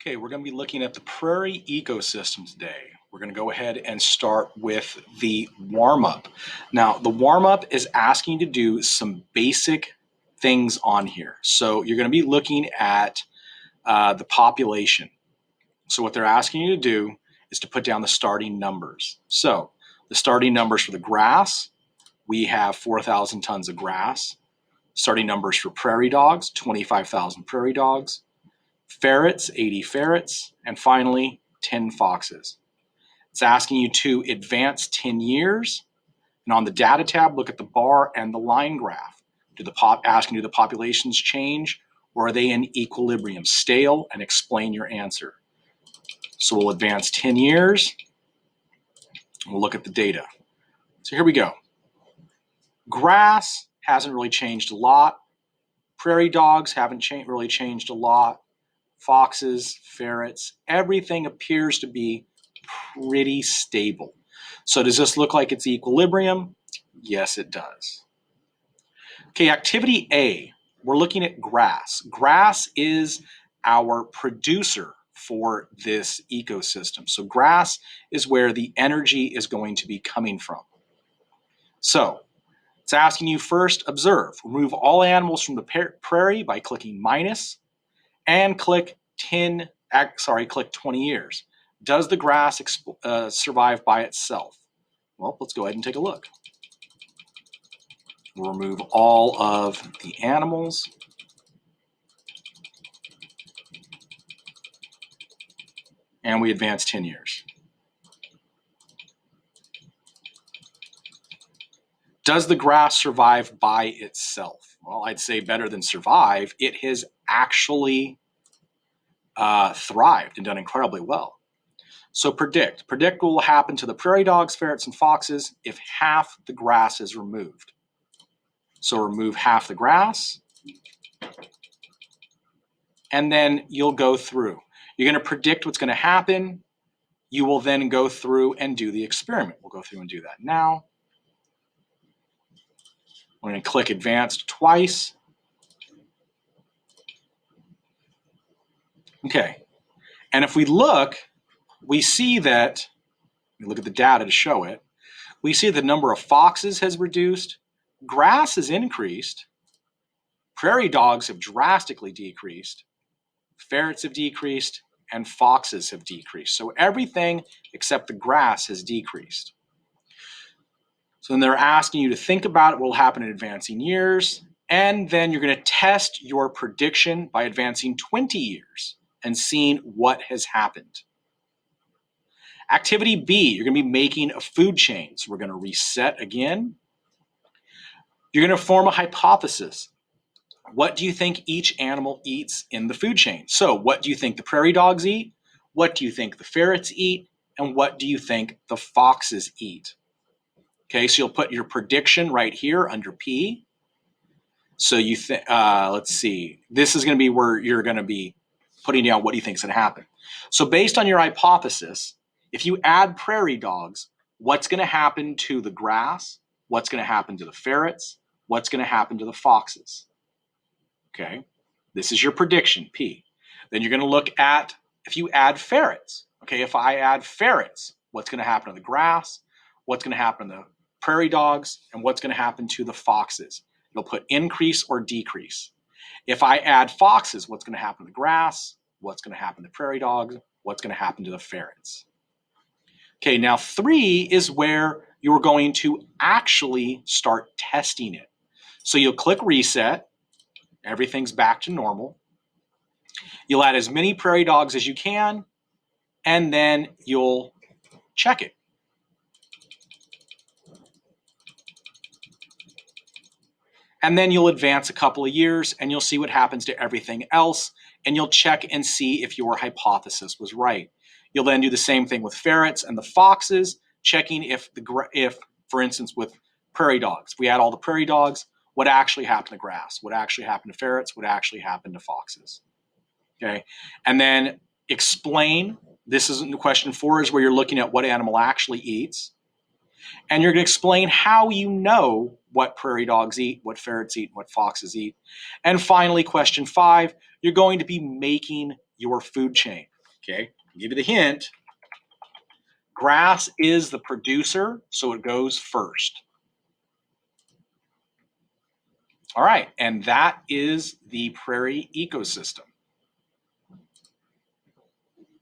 Okay, we're going to be looking at the prairie ecosystem today. We're going to go ahead and start with the warm-up. Now, the warm-up is asking you to do some basic things on here. So you're going to be looking at the population. So what they're asking you to do is to put down the starting numbers. So the starting numbers for the grass, we have 4,000 tons of grass. Starting numbers for prairie dogs, 25,000 prairie dogs. Ferrets, 80 ferrets, and finally 10 foxes. It's asking you to advance 10 years, and on the data tab, look at the bar and the line graph. Asking do the populations change, or are they in equilibrium, stale, and explain your answer. So we'll advance 10 years, and we'll look at the data. So here we go. Grass hasn't really changed a lot. Prairie dogs haven't really changed a lot. Foxes, ferrets, everything appears to be pretty stable. So does this look like it's equilibrium? Yes, it does. Okay, activity A, we're looking at grass. Grass is our producer for this ecosystem. So grass is where the energy is going to be coming from. So it's asking you first, observe. Remove all animals from the prairie by clicking minus, and click 20 years. Does the grass survive by itself? Well, let's go ahead and take a look. We'll remove all of the animals. And we advance 10 years. Does the grass survive by itself? Well, I'd say better than survive. It has actually thrived and done incredibly well. So predict. Predict what will happen to the prairie dogs, ferrets, and foxes if half the grass is removed. So remove half the grass, and then you'll go through. You're going to predict what's going to happen. You will then go through and do the experiment. We'll go through and do that now. We're going to click advanced twice. Okay. And if we look, we see that, we look at the data to show it, we see the number of foxes has reduced, grass has increased, prairie dogs have drastically decreased, ferrets have decreased, and foxes have decreased. So everything except the grass has decreased. So then they're asking you to think about what will happen in advancing years, and then you're going to test your prediction by advancing 20 years and seeing what has happened. Activity B, you're going to be making a food chain. So we're going to reset again. You're going to form a hypothesis. What do you think each animal eats in the food chain? So what do you think the prairie dogs eat? What do you think the ferrets eat? And what do you think the foxes eat? Okay, so you'll put your prediction right here under P. So you think, let's see, this is going to be where you're going to be putting down what do you think is going to happen. So based on your hypothesis, if you add prairie dogs, what's going to happen to the grass? What's going to happen to the ferrets? What's going to happen to the foxes? Okay, this is your prediction, P. Then you're going to look at if you add ferrets. Okay, if I add ferrets, what's going to happen to the grass? What's going to happen to the prairie dogs? And what's going to happen to the foxes? You'll put increase or decrease. If I add foxes, what's going to happen to the grass? What's going to happen to prairie dogs? What's going to happen to the ferrets? Okay, now 3 is where you're going to actually start testing it. So you'll click reset. Everything's back to normal. You'll add as many prairie dogs as you can, and then you'll check it. And then you'll advance a couple of years and you'll see what happens to everything else, and you'll check and see if your hypothesis was right. You'll then do the same thing with ferrets and the foxes, checking if, for instance, with prairie dogs, if we add all the prairie dogs, what actually happened to grass, what actually happened to ferrets, what actually happened to foxes. Okay, and then explain. This is question 4 is where you're looking at what animal actually eats. And you're going to explain how you know what prairie dogs eat, what ferrets eat, what foxes eat. And finally, question 5, you're going to be making your food chain. Okay, I'll give you the hint. Grass is the producer, so it goes first. All right, and that is the prairie ecosystem.